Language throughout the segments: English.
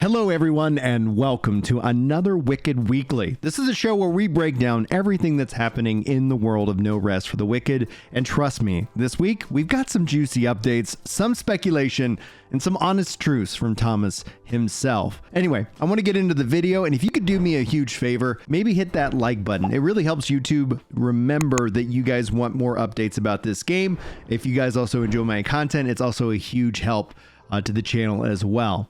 Hello everyone and welcome to another Wicked Weekly. This is a show where we break down everything that's happening in the world of No Rest for the Wicked, and trust me, this week we've got some juicy updates, some speculation, and some honest truths from Thomas himself. Anyway, I want to get into the video, and if you could do me a huge favor, maybe hit that like button. It really helps YouTube remember that you guys want more updates about this game. If you guys also enjoy my content, it's also a huge help to the channel as well.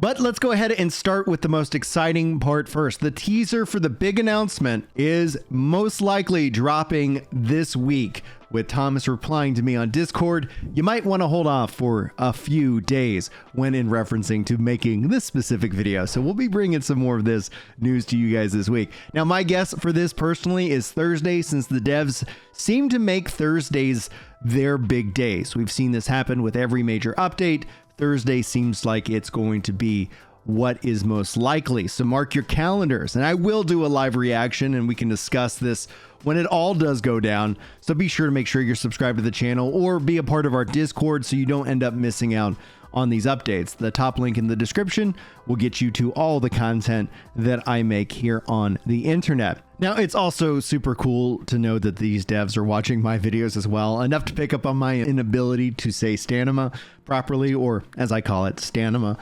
But let's go ahead and start with the most exciting part first. The teaser for the big announcement is most likely dropping this week, with Thomas replying to me on Discord. You might want to hold off for a few days when in referencing to making this specific video. So we'll be bringing some more of this news to you guys this week. Now, my guess for this personally is Thursday, since the devs seem to make Thursdays their big days. We've seen this happen with every major update. Thursday seems like it's going to be what is most likely. So mark your calendars, and I will do a live reaction and we can discuss this when it all does go down. So be sure to make sure you're subscribed to the channel or be a part of our Discord so you don't end up missing out on these updates. The top link in the description will get you to all the content that I make here on the internet. Now, it's also super cool to know that these devs are watching my videos as well, enough to pick up on my inability to say Stanima properly, or as I call it, Stanima.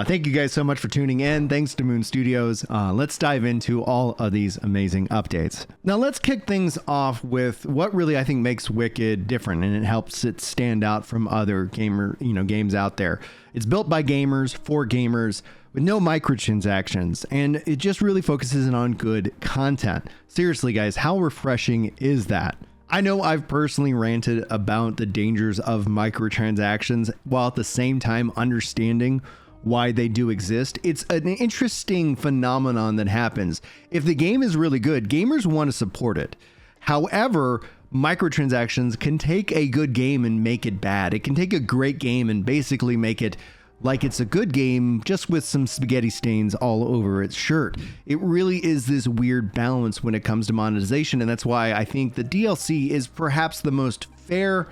Thank you guys so much for tuning in. Thanks to Moon Studios. Let's dive into all of these amazing updates. Now, let's kick things off with what really I think makes Wicked different, and it helps it stand out from other games out there. It's built by gamers for gamers with no microtransactions, and it just really focuses on good content. Seriously, guys, how refreshing is that? I know I've personally ranted about the dangers of microtransactions while at the same time understanding why they do exist. It's an interesting phenomenon that happens. If the game is really good, gamers want to support it. However, microtransactions can take a good game and make it bad. It can take a great game and basically make it like it's a good game, just with some spaghetti stains all over its shirt. It really is this weird balance when it comes to monetization, and that's why I think the DLC is perhaps the most fair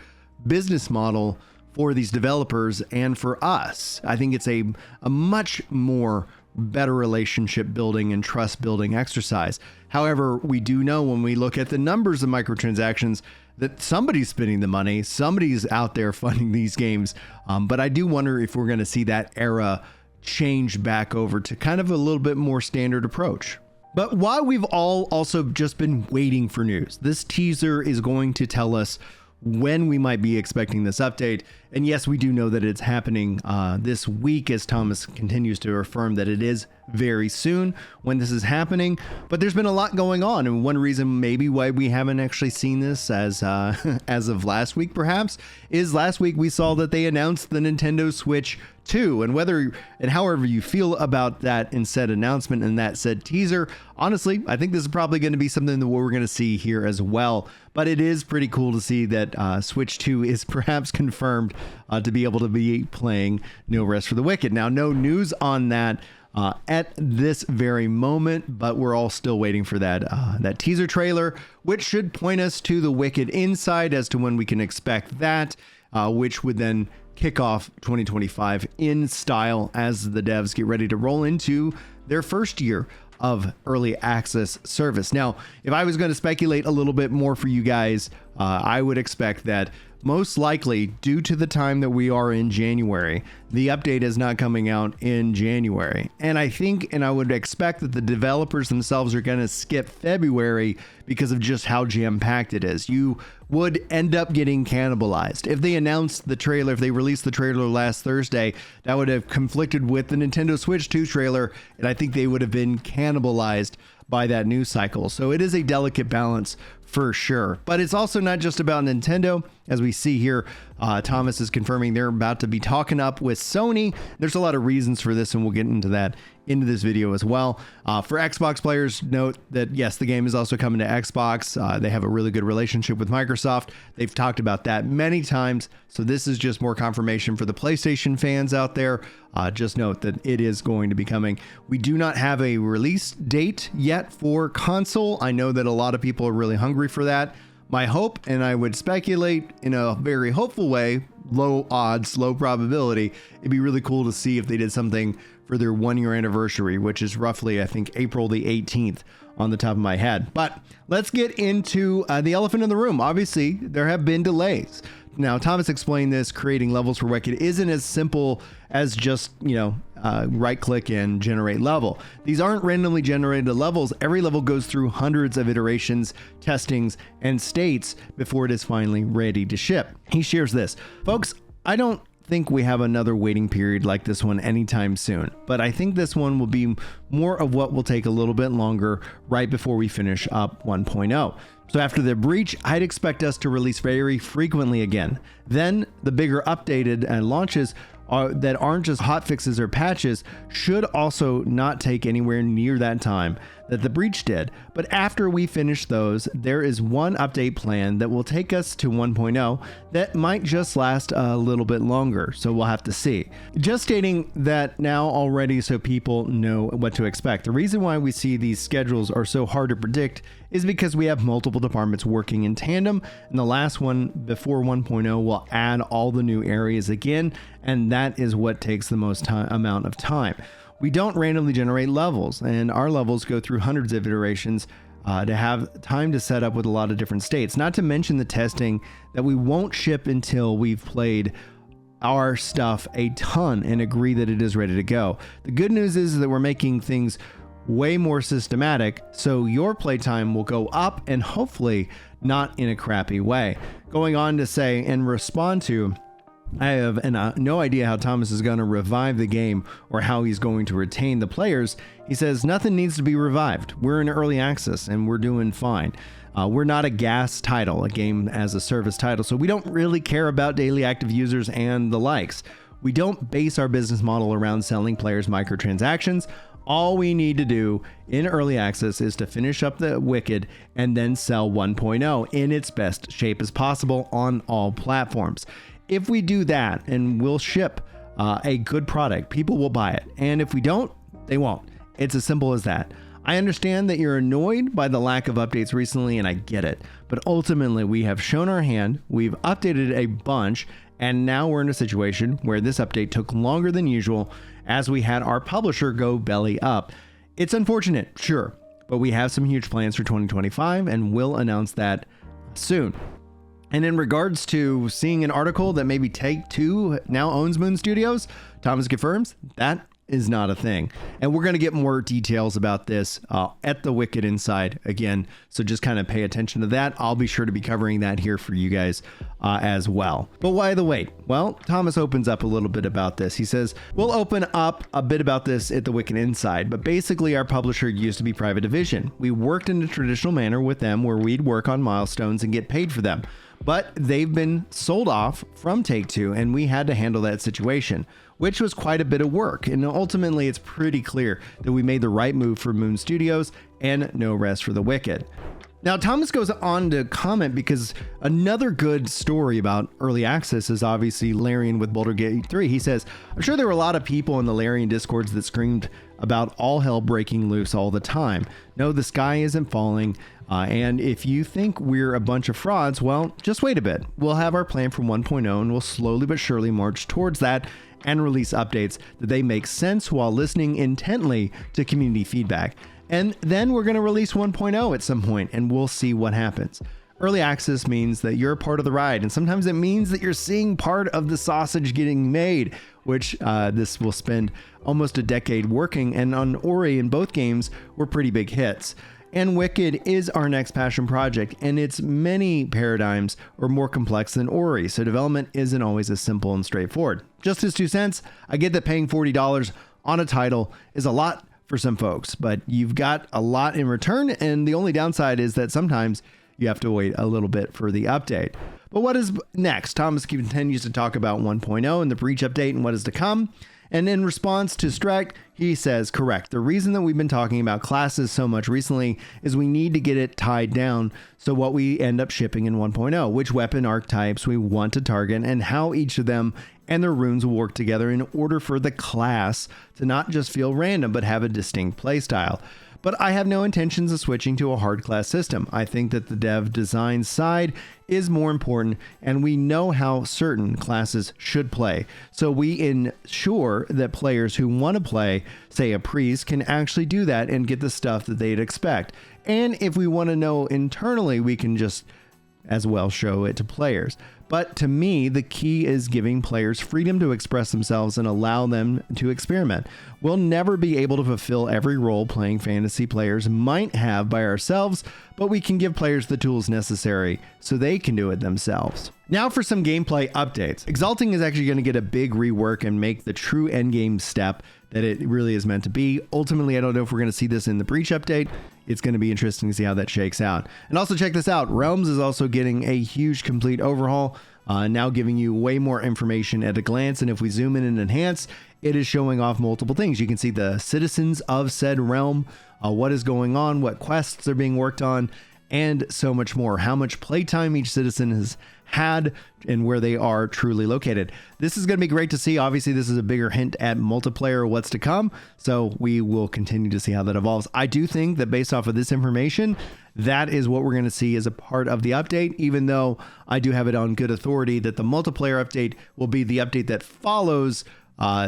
business model for these developers and for us. I think it's a much more better relationship building and trust building exercise. However, we do know when we look at the numbers of microtransactions that somebody's spending the money, somebody's out there funding these games. But I do wonder if we're going to see that era change back over to kind of a little bit more standard approach. But while we've all also just been waiting for news, this teaser is going to tell us when we might be expecting this update. And yes, we do know that it's happening this week, as Thomas continues to affirm that it is very soon when this is happening. But there's been a lot going on, and one reason maybe why we haven't actually seen this as of last week perhaps is last week we saw that they announced the Nintendo Switch 2, and whether and however you feel about that in said announcement and that said teaser, honestly, I think this is probably going to be something that we're going to see here as well. But it is pretty cool to see that Switch 2 is perhaps confirmed to be able to be playing No Rest for the Wicked. Now, no news on that at this very moment, but we're all still waiting for that teaser trailer, which should point us to the Wicked Inside as to when we can expect that, which would then kick off 2025 in style as the devs get ready to roll into their first year of early access service. Now, if I was going to speculate a little bit more for you guys, I would expect that most likely, due to the time that we are in January, the update is not coming out in January. And I think, and I would expect that the developers themselves are going to skip February because of just how jam-packed it is. You would end up getting cannibalized. If they announced the trailer, if they released the trailer last Thursday, that would have conflicted with the Nintendo Switch 2 trailer, and I think they would have been cannibalized by that news cycle. So it is a delicate balance for sure. But it's also not just about Nintendo. As we see here, Thomas is confirming they're about to be talking up with Sony. There's a lot of reasons for this, and we'll get into that into this video as well. For Xbox players, note that yes, the game is also coming to Xbox. They have a really good relationship with Microsoft. They've talked about that many times. So this is just more confirmation for the PlayStation fans out there. Just note that it is going to be coming. We do not have a release date yet for console. I know that a lot of people are really hungry for that, My hope, and I would speculate in a very hopeful way, low odds, low probability, it'd be really cool to see if they did something for their 1-year anniversary, which is roughly, I think, April the 18th on the top of my head. But let's get into the elephant in the room. Obviously, there have been delays. Now, Thomas explained this, creating levels for Wicked isn't as simple as just, right click and generate level. These aren't randomly generated levels. Every level goes through hundreds of iterations, testings, and states before it is finally ready to ship. He shares this. Folks, I don't think we have another waiting period like this one anytime soon, but I think this one will be more of what will take a little bit longer right before we finish up 1.0. So after the breach, I'd expect us to release very frequently again. Then the bigger updated launches that aren't just hotfixes or patches should also not take anywhere near that time that the breach did. But after we finish those, there is one update plan that will take us to 1.0 that might just last a little bit longer. So we'll have to see. Just stating that now already so people know what to expect. The reason why we see these schedules are so hard to predict is because we have multiple departments working in tandem, and the last one before 1.0 will add all the new areas again, and that is what takes the most amount of time. We don't randomly generate levels, and our levels go through hundreds of iterations to have time to set up with a lot of different states, not to mention the testing that we won't ship until we've played our stuff a ton and agree that it is ready to go. The good news is that we're making things way more systematic, so your playtime will go up and hopefully not in a crappy way. Going on to say and respond to, I have no idea how Thomas is going to revive the game or how he's going to retain the players. He says nothing needs to be revived. We're in early access and we're doing fine. We're not a gas title, a game as a service title, so we don't really care about daily active users and the likes. We don't base our business model around selling players microtransactions. All we need to do in early access is to finish up the Wicked and then sell 1.0 in its best shape as possible on all platforms. If we do that and we'll ship a good product, people will buy it. And if we don't, they won't. It's as simple as that. I understand that you're annoyed by the lack of updates recently, and I get it. But ultimately, we have shown our hand, we've updated a bunch, and now we're in a situation where this update took longer than usual as we had our publisher go belly up. It's unfortunate, sure, but we have some huge plans for 2025 and we'll announce that soon. And in regards to seeing an article that maybe Take-Two now owns Moon Studios, Thomas confirms that is not a thing. And we're going to get more details about this at the Wicked Inside again. So just kind of pay attention to that. I'll be sure to be covering that here for you guys as well. But why the wait? Well, Thomas opens up a little bit about this. He says, we'll open up a bit about this at the Wicked Inside, but basically our publisher used to be Private Division. We worked in a traditional manner with them where we'd work on milestones and get paid for them. But they've been sold off from Take-Two, and we had to handle that situation, which was quite a bit of work. And ultimately, it's pretty clear that we made the right move for Moon Studios and no rest for the Wicked. Now, Thomas goes on to comment because another good story about early access is obviously Larian with Baldur Gate 3. He says, I'm sure there were a lot of people in the Larian discords that screamed about all hell breaking loose all the time. No, the sky isn't falling. And if you think we're a bunch of frauds, well, just wait a bit. We'll have our plan for 1.0 and we'll slowly but surely march towards that and release updates that they make sense while listening intently to community feedback. And then we're going to release 1.0 at some point and we'll see what happens. Early access means that you're a part of the ride, and sometimes it means that you're seeing part of the sausage getting made, which this will spend almost a decade working, and on Ori in both games were pretty big hits. And Wicked is our next passion project, and its many paradigms are more complex than Ori, so development isn't always as simple and straightforward. Just as 2 cents, I get that paying $40 on a title is a lot for some folks, but you've got a lot in return, and the only downside is that sometimes you have to wait a little bit for the update. But what is next? Thomas continues to talk about 1.0 and the breach update and what is to come. And in response to Streck, he says, correct. The reason that we've been talking about classes so much recently is we need to get it tied down. So what we end up shipping in 1.0, which weapon archetypes we want to target and how each of them and their runes will work together in order for the class to not just feel random, but have a distinct playstyle. But I have no intentions of switching to a hard class system. I think that the dev design side is more important, and we know how certain classes should play. So we ensure that players who want to play, say a priest, can actually do that and get the stuff that they'd expect. And if we want to know internally, we can just as well show it to players. But to me, the key is giving players freedom to express themselves and allow them to experiment. We'll never be able to fulfill every role playing fantasy players might have by ourselves, but we can give players the tools necessary so they can do it themselves. Now for some gameplay updates. Exalting is actually going to get a big rework and make the true endgame step that it really is meant to be. Ultimately, I don't know if we're going to see this in the Breach update. It's going to be interesting to see how that shakes out. And also check this out. Realms is also getting a huge complete overhaul, now giving you way more information at a glance. And if we zoom in and enhance, it is showing off multiple things. You can see the citizens of said realm, what is going on, what quests are being worked on, and so much more. How much playtime each citizen has had and where they are truly located. This is going to be great to see. Obviously, this is a bigger hint at multiplayer, what's to come. So we will continue to see how that evolves. I do think that based off of this information, that is what we're going to see as a part of the update, even though I do have it on good authority that the multiplayer update will be the update that follows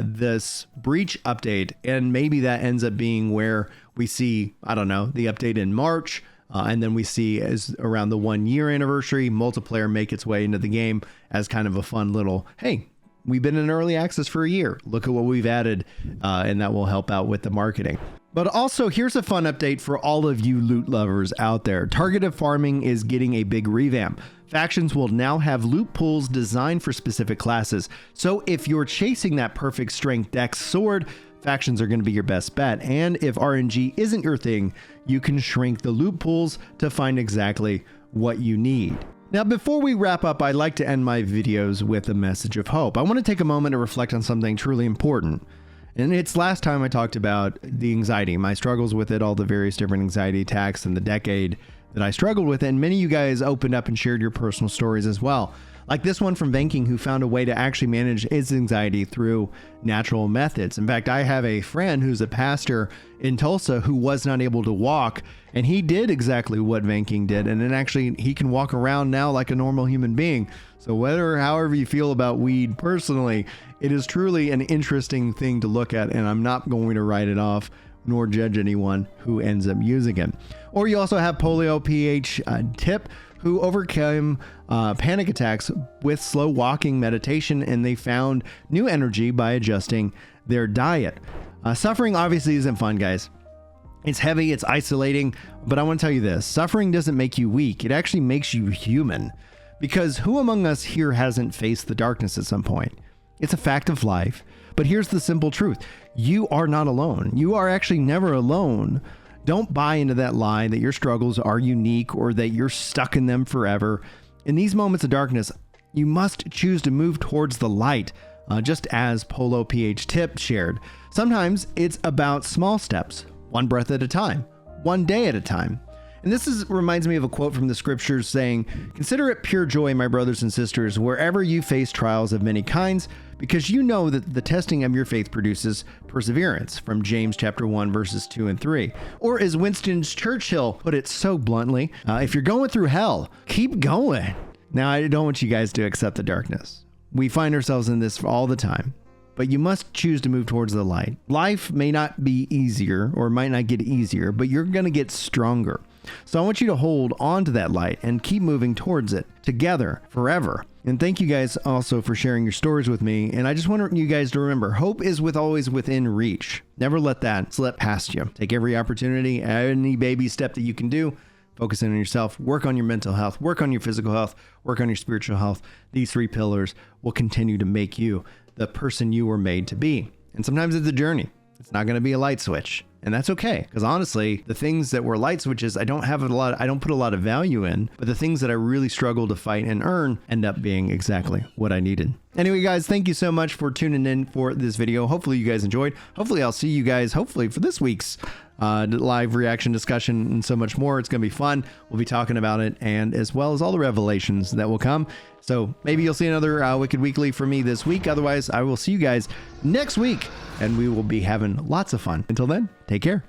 this Breach update. And maybe that ends up being where we see, I don't know, the update in March. And then we see as around the 1 year anniversary, multiplayer make its way into the game as kind of a fun little, hey, we've been in early access for a year. Look at what we've added. And that will help out with the marketing. But also here's a fun update for all of you loot lovers out there. Targeted farming is getting a big revamp. Factions will now have loot pools designed for specific classes. So if you're chasing that perfect strength dex sword, factions are going to be your best bet. And if RNG isn't your thing, you can shrink the loot pools to find exactly what you need. Now, before we wrap up, I'd like to end my videos with a message of hope. I want to take a moment to reflect on something truly important. And it's last time I talked about the anxiety, my struggles with it, all the various different anxiety attacks and the decade that I struggled with. And many of you guys opened up and shared your personal stories as well. Like this one from Vanking, who found a way to actually manage his anxiety through natural methods. In fact, I have a friend who's a pastor in Tulsa who was not able to walk, and he did exactly what Vanking did. And then actually he can walk around now like a normal human being. So however you feel about weed personally, it is truly an interesting thing to look at, and I'm not going to write it off nor judge anyone who ends up using it. Or you also have Polio PH Tip, who overcame panic attacks with slow walking meditation, and they found new energy by adjusting their diet. Suffering obviously isn't fun, guys. It's heavy, it's isolating, but I want to tell you this. Suffering doesn't make you weak. It actually makes you human. Because who among us here hasn't faced the darkness at some point? It's a fact of life. But here's the simple truth. You are not alone. You are actually never alone. Don't buy into that lie that your struggles are unique or that you're stuck in them forever. In these moments of darkness, you must choose to move towards the light, just as Polo PH Tip shared. Sometimes it's about small steps, one breath at a time, one day at a time. And this reminds me of a quote from the scriptures saying, "Consider it pure joy, my brothers and sisters, wherever you face trials of many kinds, because you know that the testing of your faith produces perseverance," from James chapter 1, verses 2 and 3. Or as Winston Churchill put it so bluntly, if you're going through hell, keep going. Now, I don't want you guys to accept the darkness. We find ourselves in this all the time. But you must choose to move towards the light. Life may not be easier or might not get easier, but you're going to get stronger. So I want you to hold on to that light and keep moving towards it together forever. And thank you guys also for sharing your stories with me. And I just want you guys to remember, hope is always within reach. Never let that slip past you. Take every opportunity, any baby step that you can do. Focus in on yourself, work on your mental health, work on your physical health, work on your spiritual health. These three pillars will continue to make you the person you were made to be. And sometimes it's a journey. It's not going to be a light switch. And that's okay. Because honestly, the things that were light switches, I don't put a lot of value in, but the things that I really struggle to fight and earn end up being exactly what I needed. Anyway, guys, thank you so much for tuning in for this video. Hopefully you guys enjoyed. Hopefully I'll see you guys, hopefully for this week's live reaction discussion and so much more. It's going to be fun. We'll be talking about it, and as well as all the revelations that will come. So maybe you'll see another Wicked Weekly from me this week. Otherwise, I will see you guys next week, and we will be having lots of fun. Until then, take care.